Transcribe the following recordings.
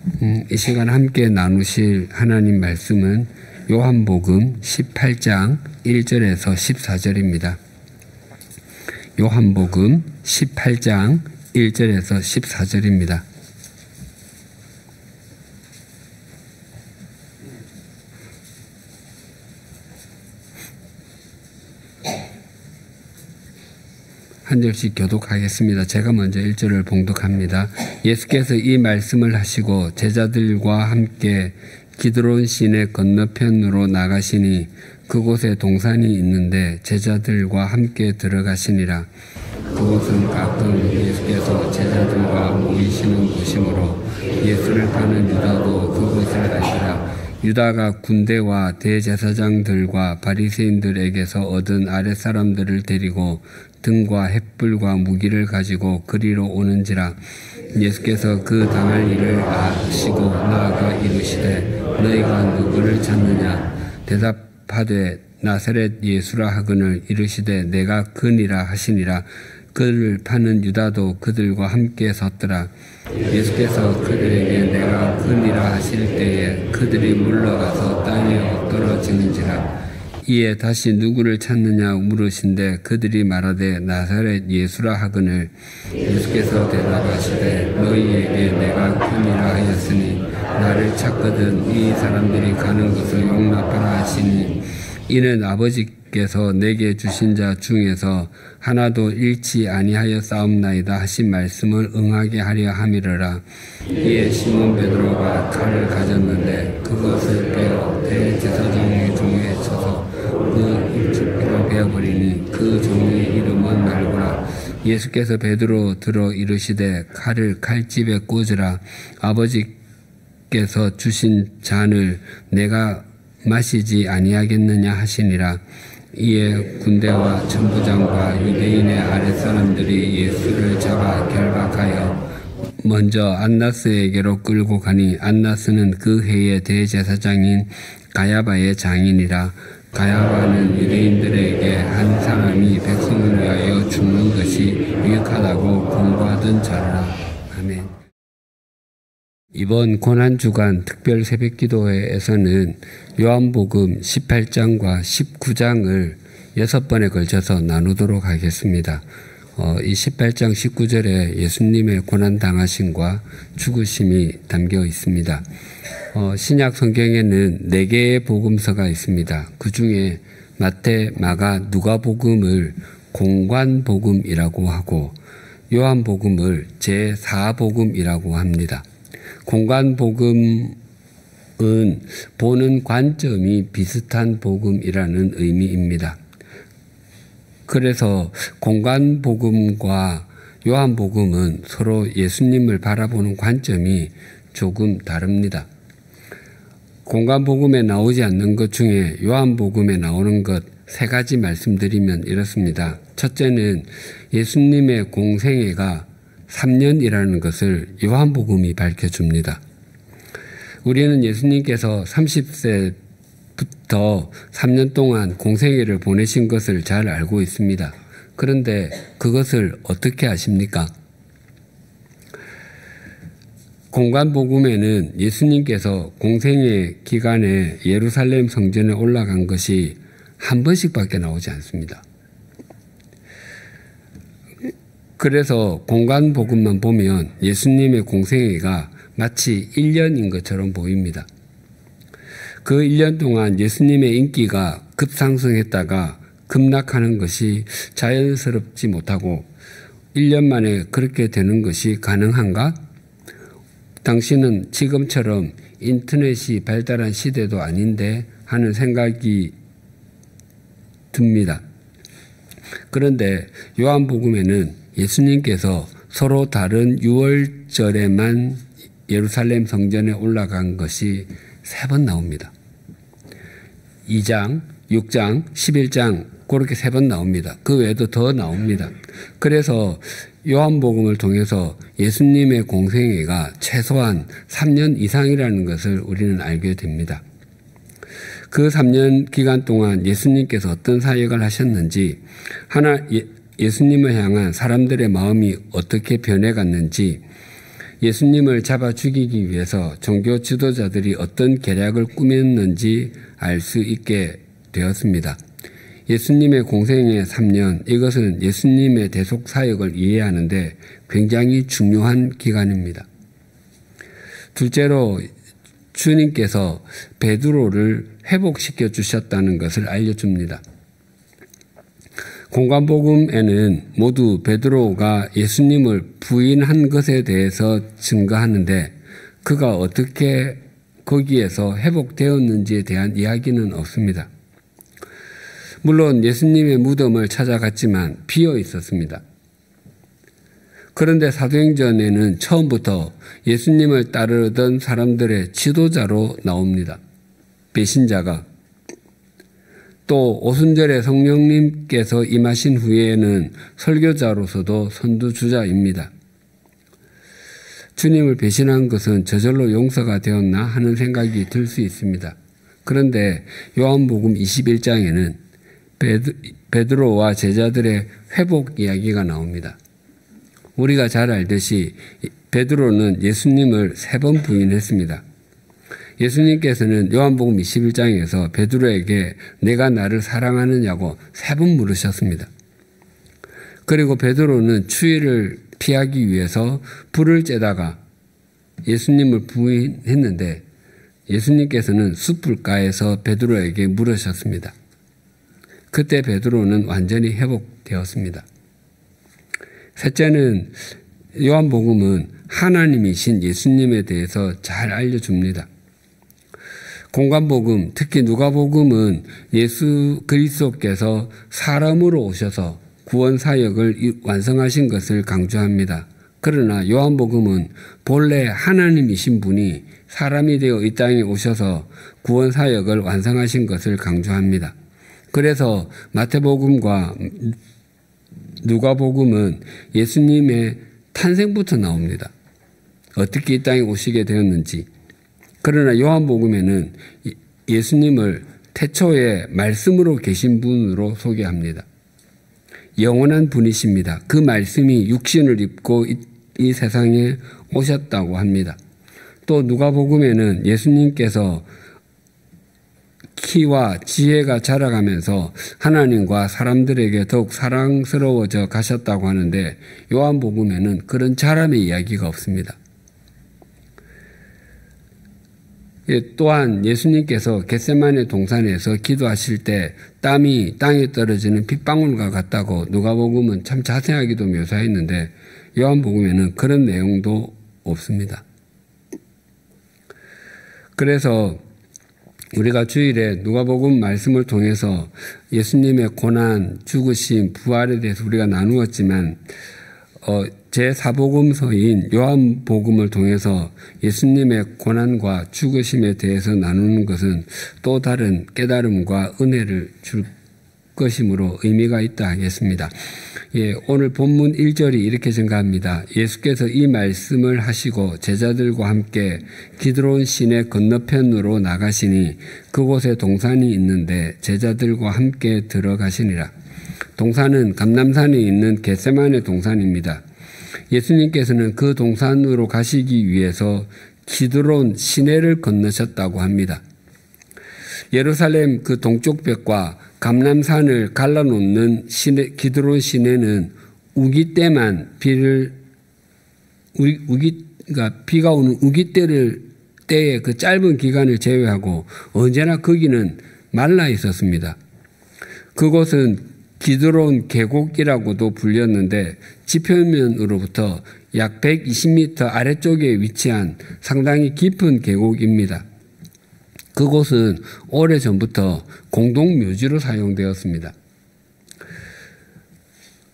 이 시간 함께 나누실 하나님 말씀은 요한복음 18장 1절에서 14절입니다. 요한복음 18장 1절에서 14절입니다. 한 절씩 교독하겠습니다. 제가 먼저 1절을 봉독합니다. 예수께서 이 말씀을 하시고 제자들과 함께 기드론 시내 건너편으로 나가시니 그곳에 동산이 있는데 제자들과 함께 들어가시니라. 그곳은 가끔 예수께서 제자들과 모이시는 곳이므로 예수를 파는 유다도 그곳을 알더라. 유다가 군대와 대제사장들과 바리새인들에게서 얻은 아랫사람들을 데리고 등과 횃불과 무기를 가지고 그리로 오는지라. 예수께서 그 당할 일을 아시고 나아가 이르시되 너희가 누구를 찾느냐. 대답하되 나사렛 예수라 하거늘 이르시되 내가 그니라 하시니라. 그를 파는 유다도 그들과 함께 섰더라. 예수께서 그들에게 내가 그니라 하실 때에 그들이 물러가서 땅에 엎드러지는지라. 이에 다시 누구를 찾느냐 물으신데 그들이 말하되 나사렛 예수라 하거늘 예수께서 대답하시되 너희에게 내가 그니라 하였으니 나를 찾거든 이 사람들이 가는 것을 용납하라 하시니 이는 아버지께서 내게 주신 자 중에서 하나도 잃지 아니하여 싸움나이다 하신 말씀을 응하게 하려 함이러라. 이에 시몬 베드로가 칼을 가졌는데 그것을 빼어 대제사장의 종에 쳐서 그 입주피를 베어버리니 그 종의 이름은 말고라. 예수께서 베드로 들어 이르시되 칼을 칼집에 꽂으라. 아버지께서 주신 잔을 내가 마시지 아니하겠느냐 하시니라. 이에 군대와 천부장과 유대인의 아랫사람들이 예수를 잡아 결박하여 먼저 안나스에게로 끌고 가니 안나스는 그 해의 대제사장인 가야바의 장인이라. 가야바는 유대인들에게 한 사람이 백성을 위하여 죽는 것이 유익하다고 공부하던 자라. 아멘. 이번 고난주간 특별 새벽기도회에서는 요한복음 18장과 19장을 6번에 걸쳐서 나누도록 하겠습니다. 이 18장 19절에 예수님의 고난당하심과 죽으심이 담겨 있습니다. 신약 성경에는 4개의 복음서가 있습니다. 그 중에 마태, 마가, 누가복음을 공관복음이라고 하고 요한복음을 제4복음이라고 합니다. 공관복음은 보는 관점이 비슷한 복음이라는 의미입니다. 그래서 공관복음과 요한복음은 서로 예수님을 바라보는 관점이 조금 다릅니다. 공관복음에 나오지 않는 것 중에 요한복음에 나오는 것 3가지 말씀드리면 이렇습니다. 첫째는 예수님의 공생애가 3년이라는 것을 요한복음이 밝혀줍니다. 우리는 예수님께서 30세부터 3년 동안 공생애를 보내신 것을 잘 알고 있습니다. 그런데 그것을 어떻게 아십니까? 공관복음에는 예수님께서 공생애 기간에 예루살렘 성전에 올라간 것이 한 번씩밖에 나오지 않습니다. 그래서 공관복음만 보면 예수님의 공생애가 마치 1년인 것처럼 보입니다. 그 1년 동안 예수님의 인기가 급상승했다가 급락하는 것이 자연스럽지 못하고 1년 만에 그렇게 되는 것이 가능한가? 당시는 지금처럼 인터넷이 발달한 시대도 아닌데 하는 생각이 듭니다. 그런데 요한복음에는 예수님께서 서로 다른 6월절에만 예루살렘 성전에 올라간 것이 3번 나옵니다. 2장, 6장, 11장 그렇게 3번 나옵니다. 그 외에도 더 나옵니다. 그래서 요한복음을 통해서 예수님의 공생애가 최소한 3년 이상이라는 것을 우리는 알게 됩니다. 그 3년 기간 동안 예수님께서 어떤 사역을 하셨는지, 예수님을 향한 사람들의 마음이 어떻게 변해갔는지, 예수님을 잡아 죽이기 위해서 종교 지도자들이 어떤 계략을 꾸몄는지 알 수 있게 되었습니다. 예수님의 공생의 3년, 이것은 예수님의 대속 사역을 이해하는데 굉장히 중요한 기간입니다. 둘째로 주님께서 베드로를 회복시켜 주셨다는 것을 알려줍니다. 공관복음에는 모두 베드로가 예수님을 부인한 것에 대해서 증거하는데 그가 어떻게 거기에서 회복되었는지에 대한 이야기는 없습니다. 물론 예수님의 무덤을 찾아갔지만 비어 있었습니다. 그런데 사도행전에는 처음부터 예수님을 따르던 사람들의 지도자로 나옵니다. 배신자가. 또 오순절에 성령님께서 임하신 후에는 설교자로서도 선두주자입니다. 주님을 배신한 것은 저절로 용서가 되었나 하는 생각이 들 수 있습니다. 그런데 요한복음 21장에는 베드로와 제자들의 회복 이야기가 나옵니다. 우리가 잘 알듯이 베드로는 예수님을 3번 부인했습니다. 예수님께서는 요한복음 21장에서 베드로에게 내가 나를 사랑하느냐고 3번 물으셨습니다. 그리고 베드로는 추위를 피하기 위해서 불을 쬐다가 예수님을 부인했는데 예수님께서는 숯불가에서 베드로에게 물으셨습니다. 그때 베드로는 완전히 회복되었습니다. 셋째는 요한복음은 하나님이신 예수님에 대해서 잘 알려줍니다. 공관복음, 특히 누가복음은 예수 그리스도께서 사람으로 오셔서 구원 사역을 완성하신 것을 강조합니다. 그러나 요한복음은 본래 하나님이신 분이 사람이 되어 이 땅에 오셔서 구원 사역을 완성하신 것을 강조합니다. 그래서 마태복음과 누가복음은 예수님의 탄생부터 나옵니다. 어떻게 이 땅에 오시게 되었는지. 그러나 요한복음에는 예수님을 태초에 말씀으로 계신 분으로 소개합니다. 영원한 분이십니다. 그 말씀이 육신을 입고 이 세상에 오셨다고 합니다. 또 누가복음에는 예수님께서 키와 지혜가 자라가면서 하나님과 사람들에게 더욱 사랑스러워져 가셨다고 하는데 요한복음에는 그런 자람의 이야기가 없습니다. 또한 예수님께서 겟세마네 동산에서 기도하실 때 땀이 땅에 떨어지는 빗방울과 같다고 누가복음은 참 자세하게도 묘사했는데 요한복음에는 그런 내용도 없습니다. 그래서 우리가 주일에 누가복음 말씀을 통해서 예수님의 고난, 죽으심, 부활에 대해서 우리가 나누었지만 제4복음서인 요한복음을 통해서 예수님의 고난과 죽으심에 대해서 나누는 것은 또 다른 깨달음과 은혜를 줄 것이므로 의미가 있다 하겠습니다. 오늘 본문 1절이 이렇게 증가합니다. 예수께서 이 말씀을 하시고 제자들과 함께 기드론 시내 건너편으로 나가시니 그곳에 동산이 있는데 제자들과 함께 들어가시니라. 동산은 감람산에 있는 겟세마네 동산입니다. 예수님께서는 그 동산으로 가시기 위해서 기드론 시내를 건너셨다고 합니다. 예루살렘 그 동쪽 벽과 감람산을 갈라놓는 기드론 시내는 우기 때만 비가 오는 우기 때의 그 짧은 기간을 제외하고 언제나 거기는 말라 있었습니다. 그곳은 기드론 계곡이라고도 불렸는데 지표면으로부터 약 120m 아래쪽에 위치한 상당히 깊은 계곡입니다. 그곳은 오래전부터 공동묘지로 사용되었습니다.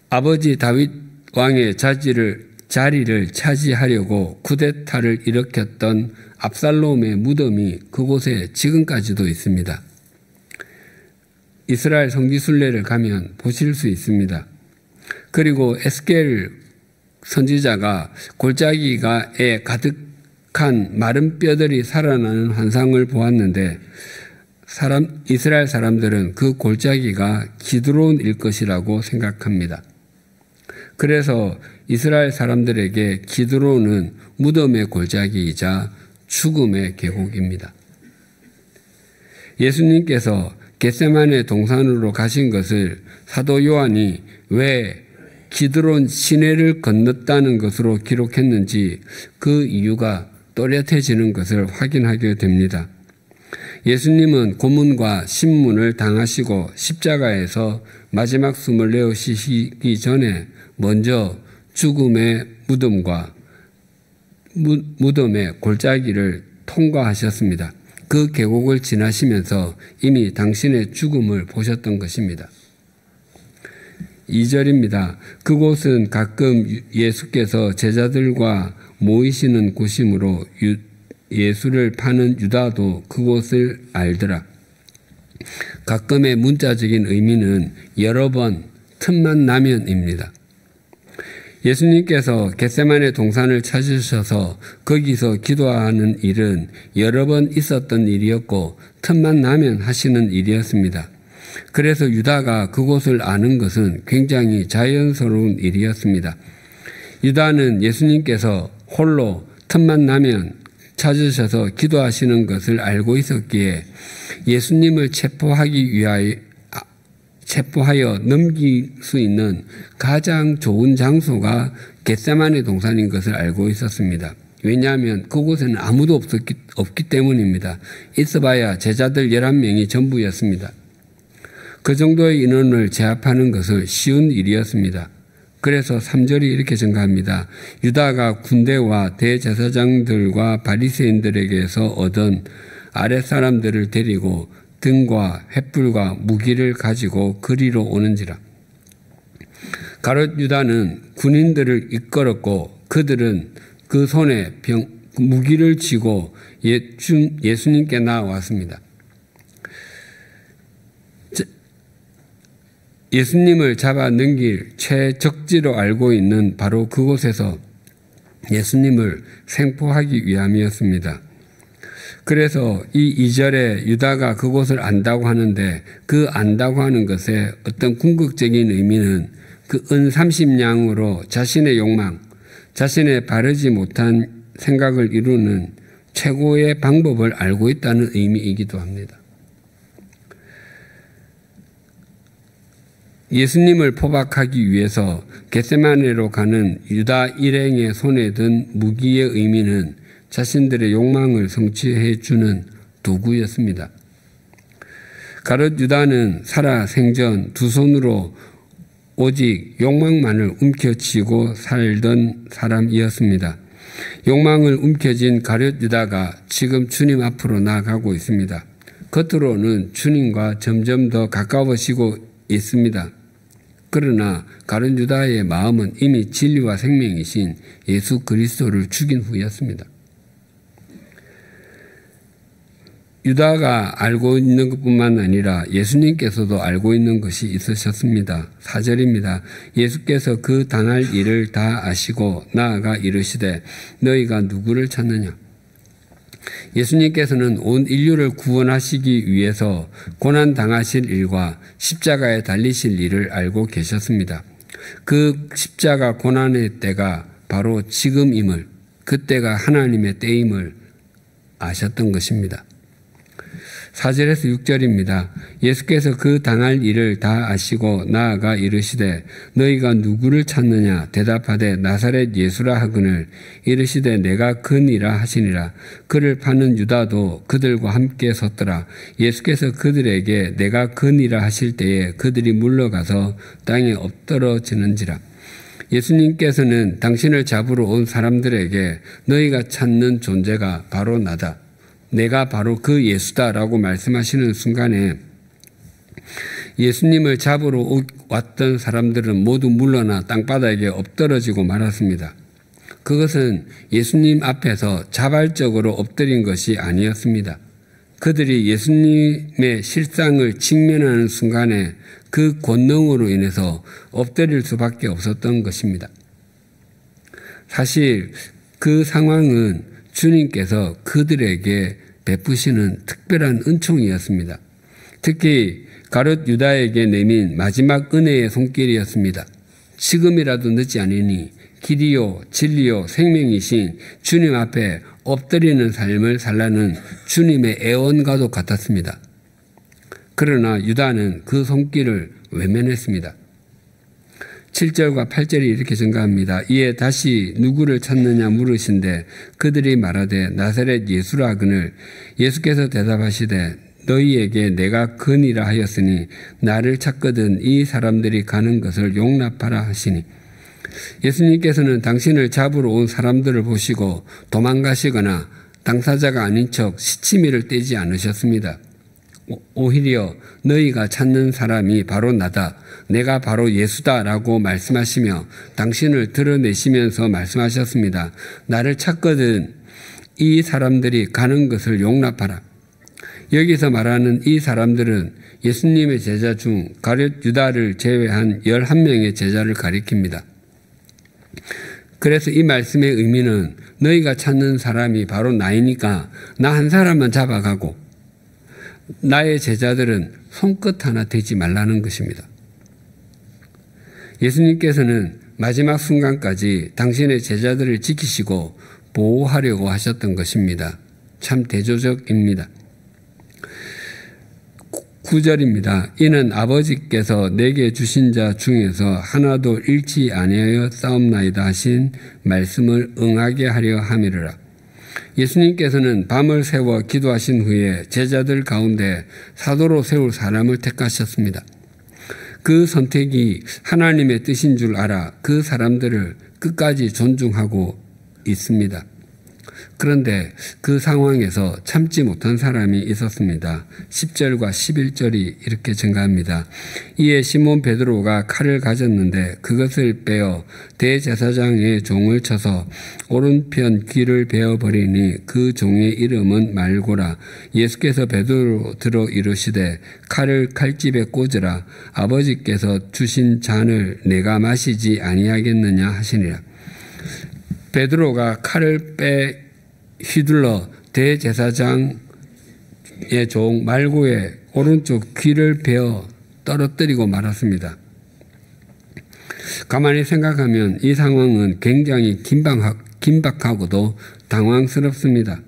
아버지 다윗 왕의 자리를 차지하려고 쿠데타를 일으켰던 압살롬의 무덤이 그곳에 지금까지도 있습니다. 이스라엘 성지순례를 가면 보실 수 있습니다. 그리고 에스겔 선지자가 골짜기가에 가득한 마른 뼈들이 살아나는 환상을 보았는데 이스라엘 사람들은 그 골짜기가 기드론일 것이라고 생각합니다. 그래서 이스라엘 사람들에게 기드론은 무덤의 골짜기이자 죽음의 계곡입니다. 예수님께서 겟세마네 동산으로 가신 것을 사도 요한이 왜 기드론 시내를 건넜다는 것으로 기록했는지 그 이유가 또렷해지는 것을 확인하게 됩니다. 예수님은 고문과 신문을 당하시고 십자가에서 마지막 숨을 내쉬시기 전에 먼저 죽음의 무덤의 골짜기를 통과하셨습니다. 그 계곡을 지나시면서 이미 당신의 죽음을 보셨던 것입니다. 2절입니다. 그곳은 가끔 예수께서 제자들과 모이시는 곳이므로 예수를 파는 유다도 그곳을 알더라. 가끔의 문자적인 의미는 여러 번 틈만 나면입니다. 예수님께서 겟세마네 동산을 찾으셔서 거기서 기도하는 일은 여러 번 있었던 일이었고 틈만 나면 하시는 일이었습니다. 그래서 유다가 그곳을 아는 것은 굉장히 자연스러운 일이었습니다. 유다는 예수님께서 홀로 틈만 나면 찾으셔서 기도하시는 것을 알고 있었기에 예수님을 체포하여 넘길 수 있는 가장 좋은 장소가 겟세마네 동산인 것을 알고 있었습니다. 왜냐하면 그곳에는 아무도 없기 때문입니다. 있어봐야 제자들 11명이 전부였습니다. 그 정도의 인원을 제압하는 것은 쉬운 일이었습니다. 그래서 3절이 이렇게 증가합니다. 유다가 군대와 대제사장들과 바리새인들에게서 얻은 아랫사람들을 데리고 등과 횃불과 무기를 가지고 그리로 오는지라. 가롯 유다는 군인들을 이끌었고 그들은 그 손에 무기를 쥐고 예수님께 나아왔습니다. 예수님을 잡아 넘길 최적지로 알고 있는 바로 그곳에서 예수님을 생포하기 위함이었습니다. 그래서 이 2절에 유다가 그곳을 안다고 하는데 그 안다고 하는 것의 어떤 궁극적인 의미는 그 은 30냥으로 자신의 욕망, 자신의 바르지 못한 생각을 이루는 최고의 방법을 알고 있다는 의미이기도 합니다. 예수님을 포박하기 위해서 겟세마네로 가는 유다 일행의 손에 든 무기의 의미는 자신들의 욕망을 성취해 주는 도구였습니다. 가롯 유다는 살아생전 두 손으로 오직 욕망만을 움켜쥐고 살던 사람이었습니다. 욕망을 움켜쥔 가롯 유다가 지금 주님 앞으로 나아가고 있습니다. 겉으로는 주님과 점점 더 가까워지고 있습니다. 그러나 가룟 유다의 마음은 이미 진리와 생명이신 예수 그리스도를 죽인 후였습니다. 유다가 알고 있는 것뿐만 아니라 예수님께서도 알고 있는 것이 있으셨습니다. 4절입니다. 예수께서 그 당할 일을 다 아시고 나아가 이르시되 너희가 누구를 찾느냐. 예수님께서는 온 인류를 구원하시기 위해서 고난당하실 일과 십자가에 달리실 일을 알고 계셨습니다. 그 십자가 고난의 때가 바로 지금임을, 그때가 하나님의 때임을 아셨던 것입니다. 4절에서 6절입니다. 예수께서 그 당할 일을 다 아시고 나아가 이르시되 너희가 누구를 찾느냐 대답하되 나사렛 예수라 하거늘 이르시되 내가 그니라 하시니라. 그를 파는 유다도 그들과 함께 섰더라. 예수께서 그들에게 내가 그니라 하실 때에 그들이 물러가서 땅에 엎드러지는지라. 예수님께서는 당신을 잡으러 온 사람들에게 너희가 찾는 존재가 바로 나다. 내가 바로 그 예수다라고 말씀하시는 순간에 예수님을 잡으러 왔던 사람들은 모두 물러나 땅바닥에 엎드러지고 말았습니다. 그것은 예수님 앞에서 자발적으로 엎드린 것이 아니었습니다. 그들이 예수님의 실상을 직면하는 순간에 그 권능으로 인해서 엎드릴 수밖에 없었던 것입니다. 사실 그 상황은 주님께서 그들에게 베푸시는 특별한 은총이었습니다. 특히 가룟 유다에게 내민 마지막 은혜의 손길이었습니다. 지금이라도 늦지 않으니 길이요 진리요 생명이신 주님 앞에 엎드리는 삶을 살라는 주님의 애원과도 같았습니다. 그러나 유다는 그 손길을 외면했습니다. 7절과 8절이 이렇게 증가합니다. 이에 다시 누구를 찾느냐 물으신데 그들이 말하되 나사렛 예수라 하거늘 예수께서 대답하시되 너희에게 내가 그니라 하였으니 나를 찾거든 이 사람들이 가는 것을 용납하라 하시니 예수님께서는 당신을 잡으러 온 사람들을 보시고 도망가시거나 당사자가 아닌 척 시치미를 떼지 않으셨습니다. 오히려 너희가 찾는 사람이 바로 나다. 내가 바로 예수다라고 말씀하시며 당신을 드러내시면서 말씀하셨습니다. 나를 찾거든 이 사람들이 가는 것을 용납하라. 여기서 말하는 이 사람들은 예수님의 제자 중 가룟 유다를 제외한 11명의 제자를 가리킵니다. 그래서 이 말씀의 의미는 너희가 찾는 사람이 바로 나이니까 나 한 사람만 잡아가고 나의 제자들은 손끝 하나 대지 말라는 것입니다. 예수님께서는 마지막 순간까지 당신의 제자들을 지키시고 보호하려고 하셨던 것입니다. 참 대조적입니다. 9절입니다. 이는 아버지께서 내게 주신 자 중에서 하나도 잃지 아니하여 싸움나이다 하신 말씀을 응하게 하려 함이르라. 예수님께서는 밤을 새워 기도하신 후에 제자들 가운데 사도로 세울 사람을 택하셨습니다. 그 선택이 하나님의 뜻인 줄 알아 그 사람들을 끝까지 존중하고 있습니다. 그런데 그 상황에서 참지 못한 사람이 있었습니다. 10절과 11절이 이렇게 증가합니다. 이에 시몬 베드로가 칼을 가졌는데 그것을 빼어 대제사장의 종을 쳐서 오른편 귀를 베어버리니 그 종의 이름은 말고라. 예수께서 베드로 들어 이르시되 칼을 칼집에 꽂으라. 아버지께서 주신 잔을 내가 마시지 아니하겠느냐 하시니라. 베드로가 칼을 빼 휘둘러 대제사장의 종 말고의 오른쪽 귀를 베어 떨어뜨리고 말았습니다. 가만히 생각하면 이 상황은 굉장히 긴박하고도 당황스럽습니다.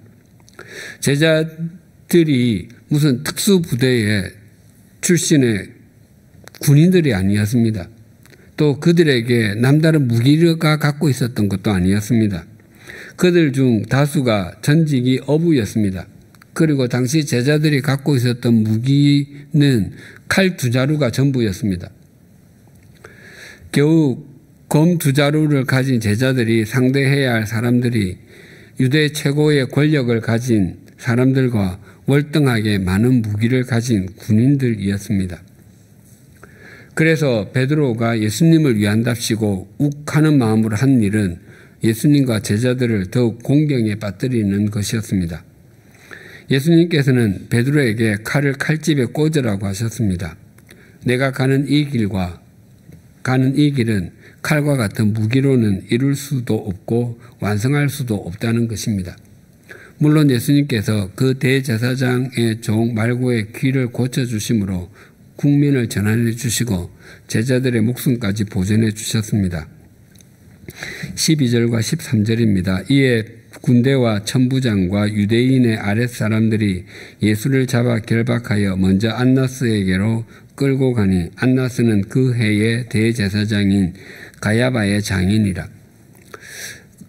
제자들이 무슨 특수부대의 출신의 군인들이 아니었습니다. 또 그들에게 남다른 무기가 갖고 있었던 것도 아니었습니다. 그들 중 다수가 전직이 어부였습니다. 그리고 당시 제자들이 갖고 있었던 무기는 칼 2자루가 전부였습니다. 겨우 검 2자루를 가진 제자들이 상대해야 할 사람들이 유대 최고의 권력을 가진 사람들과 월등하게 많은 무기를 가진 군인들이었습니다. 그래서 베드로가 예수님을 위한답시고 욱하는 마음으로 한 일은 예수님과 제자들을 더욱 공경에 빠뜨리는 것이었습니다. 예수님께서는 베드로에게 칼을 칼집에 꽂으라고 하셨습니다. 내가 가는 이 길은 칼과 같은 무기로는 이룰 수도 없고 완성할 수도 없다는 것입니다. 물론 예수님께서 그 대제사장의 종 말고의 귀를 고쳐주심으로 국민을 전환해 주시고 제자들의 목숨까지 보존해 주셨습니다. 12절과 13절입니다. 이에 군대와 천부장과 유대인의 아랫사람들이 예수를 잡아 결박하여 먼저 안나스에게로 끌고 가니 안나스는 그 해의 대제사장인 가야바의 장인이라.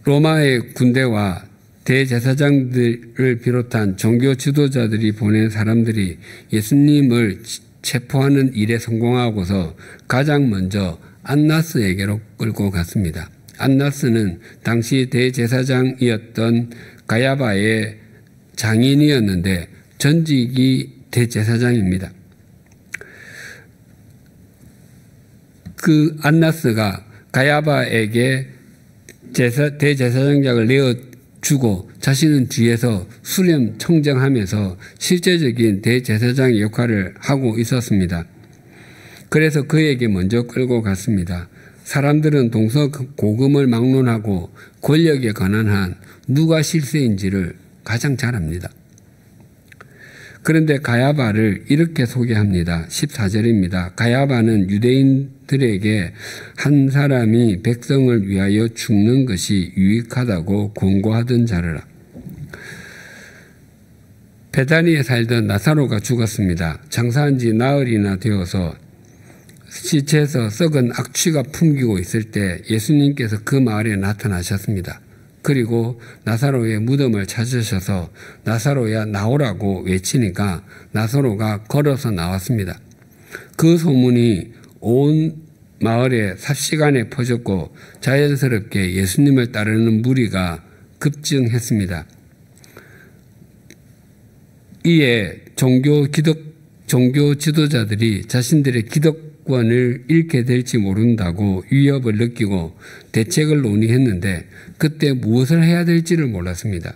로마의 군대와 대제사장들을 비롯한 종교 지도자들이 보낸 사람들이 예수님을 체포하는 일에 성공하고서 가장 먼저 안나스에게로 끌고 갔습니다. 안나스는 당시 대제사장이었던 가야바의 장인이었는데 전직이 대제사장입니다. 그 안나스가 가야바에게 대제사장장을 내어주고 자신은 뒤에서 수렴 청정하면서 실제적인 대제사장의 역할을 하고 있었습니다. 그래서 그에게 먼저 끌고 갔습니다. 사람들은 동서고금을 막론하고 권력에 관한 한 누가 실세인지를 가장 잘 압니다. 그런데 가야바를 이렇게 소개합니다. 14절입니다. 가야바는 유대인들에게 한 사람이 백성을 위하여 죽는 것이 유익하다고 권고하던 자르라. 베다니에 살던 나사로가 죽었습니다. 장사한 지 나흘이나 되어서 시체에서 썩은 악취가 풍기고 있을 때 예수님께서 그 마을에 나타나셨습니다. 그리고 나사로의 무덤을 찾으셔서 나사로야 나오라고 외치니까 나사로가 걸어서 나왔습니다. 그 소문이 온 마을에 삽시간에 퍼졌고 자연스럽게 예수님을 따르는 무리가 급증했습니다. 이에 종교 지도자들이 자신들의 기득권을 잃게 될지 모른다고 위협을 느끼고 대책을 논의했는데 그때 무엇을 해야 될지를 몰랐습니다.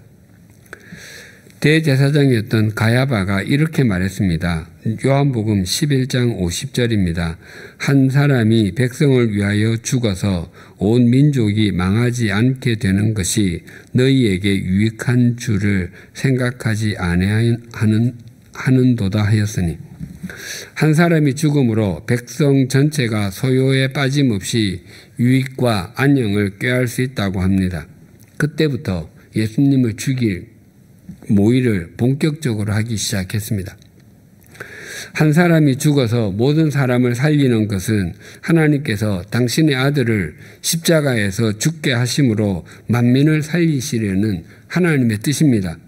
대제사장이었던 가야바가 이렇게 말했습니다. 요한복음 11장 50절입니다. 한 사람이 백성을 위하여 죽어서 온 민족이 망하지 않게 되는 것이 너희에게 유익한 줄을 생각하지 아니하는도다 하였으니 한 사람이 죽음으로 백성 전체가 소요에 빠짐없이 유익과 안녕을 꾀할 수 있다고 합니다. 그때부터 예수님을 죽일 모의를 본격적으로 하기 시작했습니다. 한 사람이 죽어서 모든 사람을 살리는 것은 하나님께서 당신의 아들을 십자가에서 죽게 하심으로 만민을 살리시려는 하나님의 뜻입니다.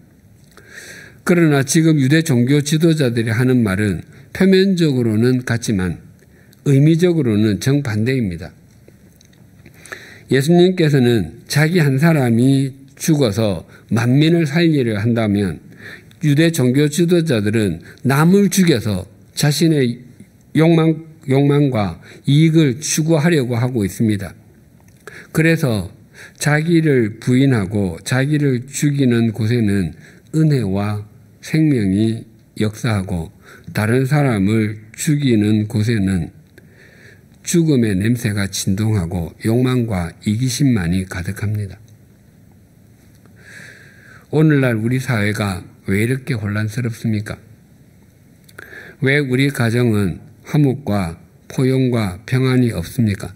그러나 지금 유대 종교 지도자들이 하는 말은 표면적으로는 같지만 의미적으로는 정반대입니다. 예수님께서는 자기 한 사람이 죽어서 만민을 살리려 한다면 유대 종교 지도자들은 남을 죽여서 자신의 욕망과 이익을 추구하려고 하고 있습니다. 그래서 자기를 부인하고 자기를 죽이는 곳에는 은혜와 생명이 역사하고 다른 사람을 죽이는 곳에는 죽음의 냄새가 진동하고 욕망과 이기심만이 가득합니다. 오늘날 우리 사회가 왜 이렇게 혼란스럽습니까? 왜 우리 가정은 화목과 포용과 평안이 없습니까?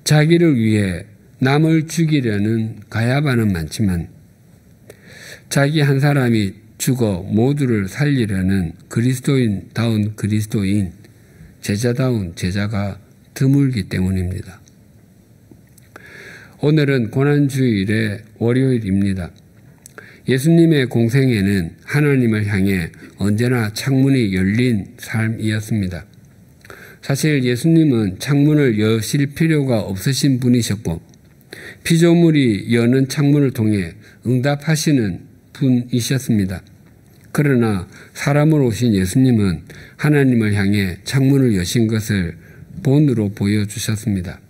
자기를 위해 남을 죽이려는 가야바는 많지만 자기 한 사람이 죽어 모두를 살리려는 그리스도인다운 그리스도인, 제자다운 제자가 드물기 때문입니다. 오늘은 고난주일의 월요일입니다. 예수님의 공생애는 하나님을 향해 언제나 창문이 열린 삶이었습니다. 사실 예수님은 창문을 여실 필요가 없으신 분이셨고 피조물이 여는 창문을 통해 응답하시는 분이셨습니다. 그러나 사람으로 오신 예수님은 하나님을 향해 창문을 여신 것을 본으로 보여주셨습니다.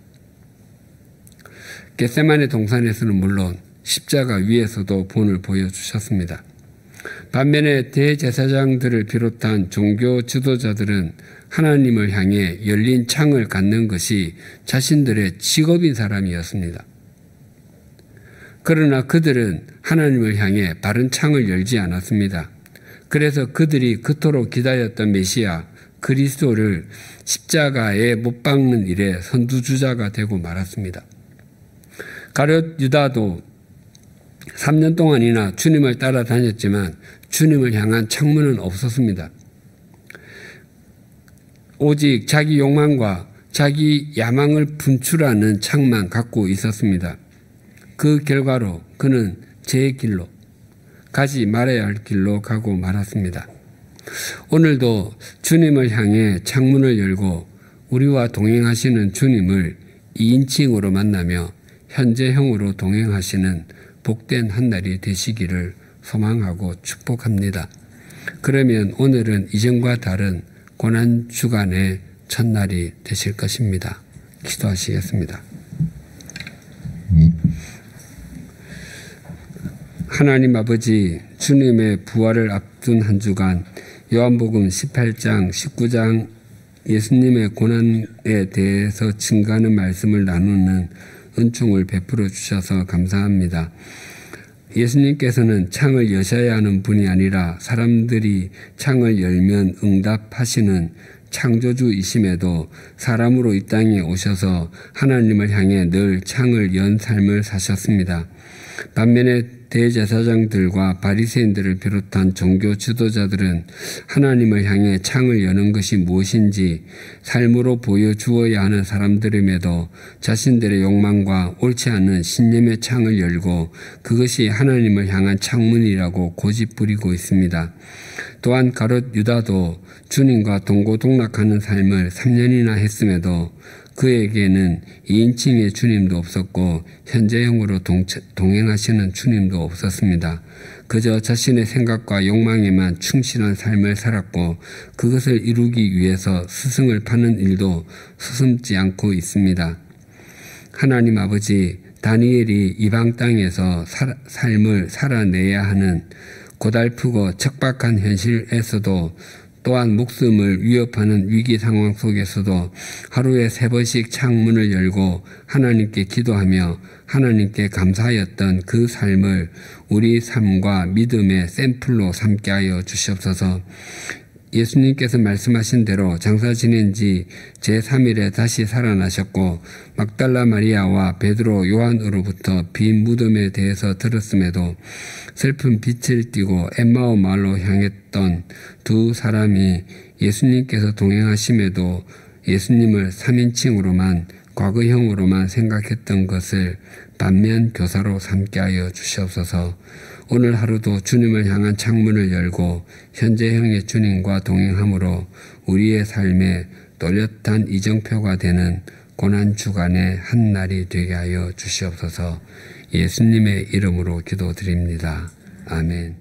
겟세마네 동산에서는 물론 십자가 위에서도 본을 보여주셨습니다. 반면에 대제사장들을 비롯한 종교 지도자들은 하나님을 향해 열린 창을 갖는 것이 자신들의 직업인 사람이었습니다. 그러나 그들은 하나님을 향해 바른 창을 열지 않았습니다. 그래서 그들이 그토록 기다렸던 메시아 그리스도를 십자가에 못 박는 일에 선두주자가 되고 말았습니다. 가룟 유다도 3년 동안이나 주님을 따라다녔지만 주님을 향한 창문은 없었습니다. 오직 자기 욕망과 자기 야망을 분출하는 창만 갖고 있었습니다. 그 결과로 그는 제 길로, 가지 말아야 할 길로 가고 말았습니다. 오늘도 주님을 향해 창문을 열고 우리와 동행하시는 주님을 2인칭으로 만나며 현재형으로 동행하시는 복된 한 날이 되시기를 소망하고 축복합니다. 그러면 오늘은 이전과 다른 고난주간의 첫날이 되실 것입니다. 기도하시겠습니다. 하나님 아버지, 주님의 부활을 앞둔 한 주간 요한복음 18장, 19장 예수님의 고난에 대해서 증거하는 말씀을 나누는 은총을 베풀어 주셔서 감사합니다. 예수님께서는 창을 여셔야 하는 분이 아니라 사람들이 창을 열면 응답하시는 창조주이심에도 사람으로 이 땅에 오셔서 하나님을 향해 늘 창을 연 삶을 사셨습니다. 반면에 대제사장들과 바리새인들을 비롯한 종교 지도자들은 하나님을 향해 창을 여는 것이 무엇인지 삶으로 보여주어야 하는 사람들임에도 자신들의 욕망과 옳지 않은 신념의 창을 열고 그것이 하나님을 향한 창문이라고 고집부리고 있습니다. 또한 가룟 유다도 주님과 동고동락하는 삶을 3년이나 했음에도 그에게는 2인칭의 주님도 없었고 현재형으로 동행하시는 주님도 없었습니다. 그저 자신의 생각과 욕망에만 충실한 삶을 살았고 그것을 이루기 위해서 스승을 파는 일도 서슴지 않고 있습니다. 하나님 아버지, 다니엘이 이방 땅에서 삶을 살아내야 하는 고달프고 척박한 현실에서도 또한 목숨을 위협하는 위기 상황 속에서도 하루에 3번씩 창문을 열고 하나님께 기도하며 하나님께 감사하였던 그 삶을 우리 삶과 믿음의 샘플로 삼게 하여 주시옵소서. 예수님께서 말씀하신 대로 장사 지낸 지 제3일에 다시 살아나셨고 막달라 마리아와 베드로 요한으로부터 빈 무덤에 대해서 들었음에도 슬픈 빛을 띠고 엠마오 마을로 향했던 두 사람이 예수님께서 동행하심에도 예수님을 3인칭으로만 과거형으로만 생각했던 것을 반면 교사로 삼게 하여 주시옵소서. 오늘 하루도 주님을 향한 창문을 열고 현재형의 주님과 동행함으로 우리의 삶에 또렷한 이정표가 되는 고난주간의 한 날이 되게 하여 주시옵소서. 예수님의 이름으로 기도드립니다. 아멘.